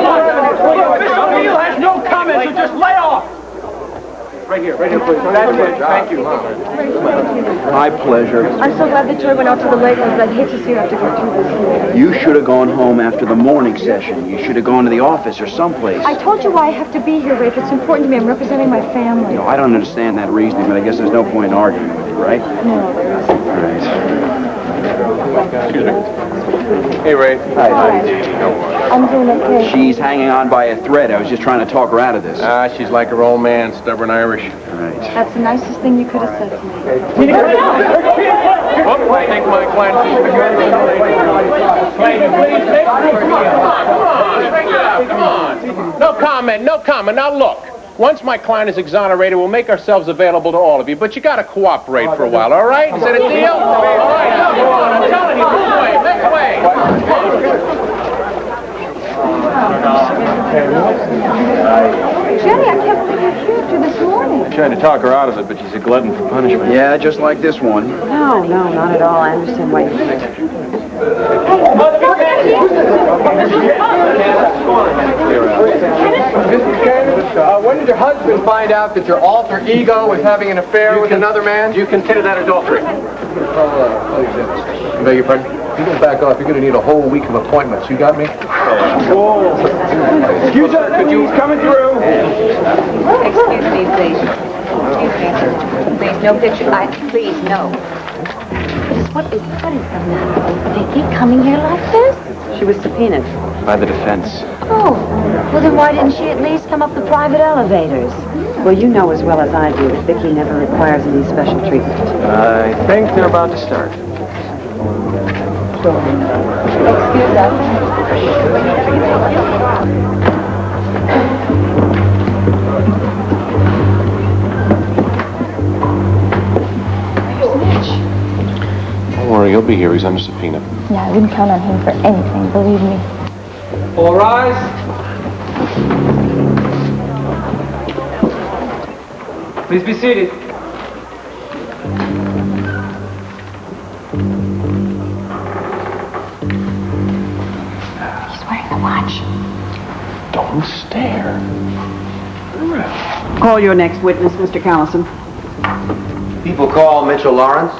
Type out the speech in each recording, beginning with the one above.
Mr. O'Neill has no comment, so just lay off. Right here, please. That's it. Thank you. My pleasure. I'm so glad that Joy went out to the lake, because I'd hate to see her have to go through this. You should have gone home after the morning session. You should have gone to the office or someplace. I told you why I have to be here, Rafe. It's important to me. I'm representing my family. No, I don't understand that reasoning, but I guess there's no point in arguing with you, right? No, there isn't. All right. Excuse me. Hey, Ray. Hi. I'm doing okay. She's hanging on by a thread. I was just trying to talk her out of this. She's like her old man, stubborn Irish. All right. That's the nicest thing you could have said to me. Oh, I think my client is... Come on. No comment. Now, look. Once my client is exonerated, we'll make ourselves available to all of you, but you got to cooperate for a while, all right? Is that a deal? All right, come on. I'm telling you, make way. Jenny, I can't believe you accused her this morning. I tried to talk her out of it, but she's a glutton for punishment. Yeah, just like this one. No, not at all. I understand why you... Mrs. Cannon, when did your husband find out that your alter ego was having an affair with another man? Do you consider that adultery? I beg your pardon? If you don't back off, you're going to need a whole week of appointments. You got me? Excuse us, could you coming through? Excuse me, please. Excuse me, sir. Please, no picture. Please, no. What is the matter with Viki coming here like this? She was subpoenaed. By the defense. Oh, well then why didn't she at least come up the private elevators? Well, you know as well as I do that Viki never requires any special treatment. I think they're about to start. Excuse us. Don't worry, he'll be here. He's under subpoena. Yeah, I wouldn't count on him for anything, believe me. All rise. Please be seated. He's wearing the watch. Don't stare. Call your next witness, Mr. Callison. People call Mitch Laurence.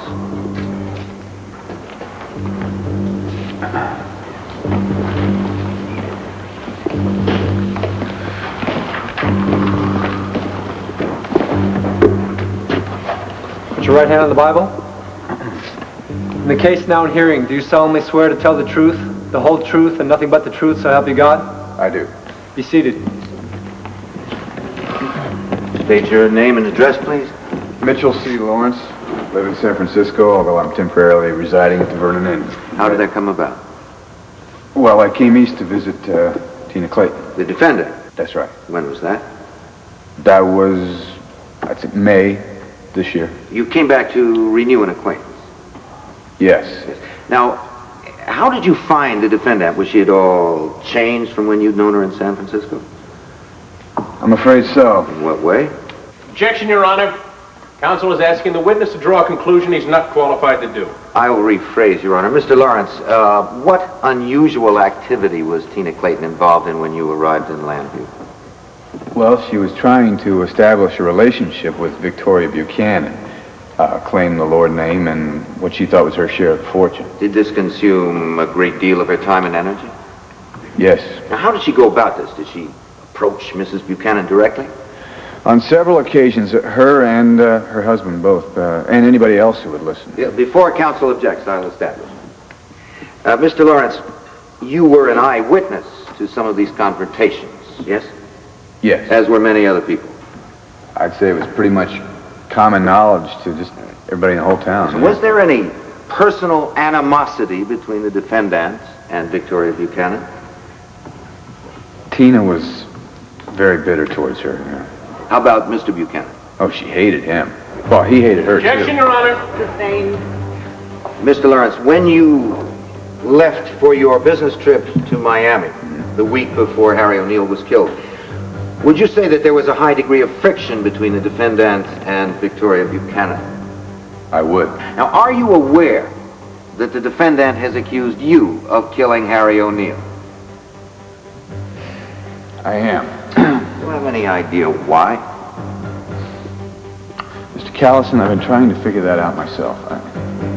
Put your right hand on the Bible. In the case now in hearing, do you solemnly swear to tell the truth, the whole truth, and nothing but the truth, so help you God? I do. Be seated. State your name and address, please. Mitchell C. Lawrence. Live in San Francisco, although I'm temporarily residing at the Vernon Inn. How did that come about? Well, I came east to visit Tina Clayton. The defendant. That's right. When was that? That was, I think, May this year. You came back to renew an acquaintance. Yes. Now, how did you find the defendant? Was she at all changed from when you'd known her in San Francisco? I'm afraid so. In what way? Objection, Your Honor. Counsel is asking the witness to draw a conclusion he's not qualified to do. I will rephrase, Your Honor. Mr. Lawrence, what unusual activity was Tina Clayton involved in when you arrived in Llanview? Well, she was trying to establish a relationship with Victoria Buchanan, claim the Lord name, and what she thought was her share of the fortune. Did this consume a great deal of her time and energy? Yes. Now, how did she go about this? Did she approach Mrs. Buchanan directly? On several occasions, her and her husband both, and anybody else who would listen. Yeah, before counsel objects, I'll establish. Mr. Lawrence, you were an eyewitness to some of these confrontations, yes? Yes. As were many other people. I'd say it was pretty much common knowledge to just everybody in the whole town. So was there any personal animosity between the defendant and Victoria Buchanan? Tina was very bitter towards her. Yeah. How about Mr. Buchanan? Oh, she hated him. Well, he hated her, Objection, too. Your Honor. Sustained. Mr. Lawrence, when you left for your business trip to Miami the week before Harry O'Neill was killed, would you say that there was a high degree of friction between the defendant and Victoria Buchanan? I would. Now, are you aware that the defendant has accused you of killing Harry O'Neill? I am. Do you have any idea why? Mr. Callison, I've been trying to figure that out myself.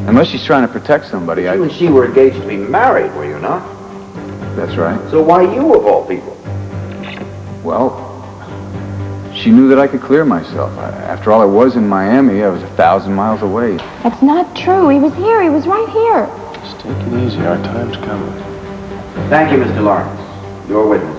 Unless she's trying to protect somebody, You and she were engaged to be married, were you not? That's right. So why you, of all people? Well, she knew that I could clear myself. After all, I was in Miami. I was 1,000 miles away. That's not true. He was here. He was right here. Just take it easy. Our time's coming. Thank you, Mr. Lawrence. Your witness.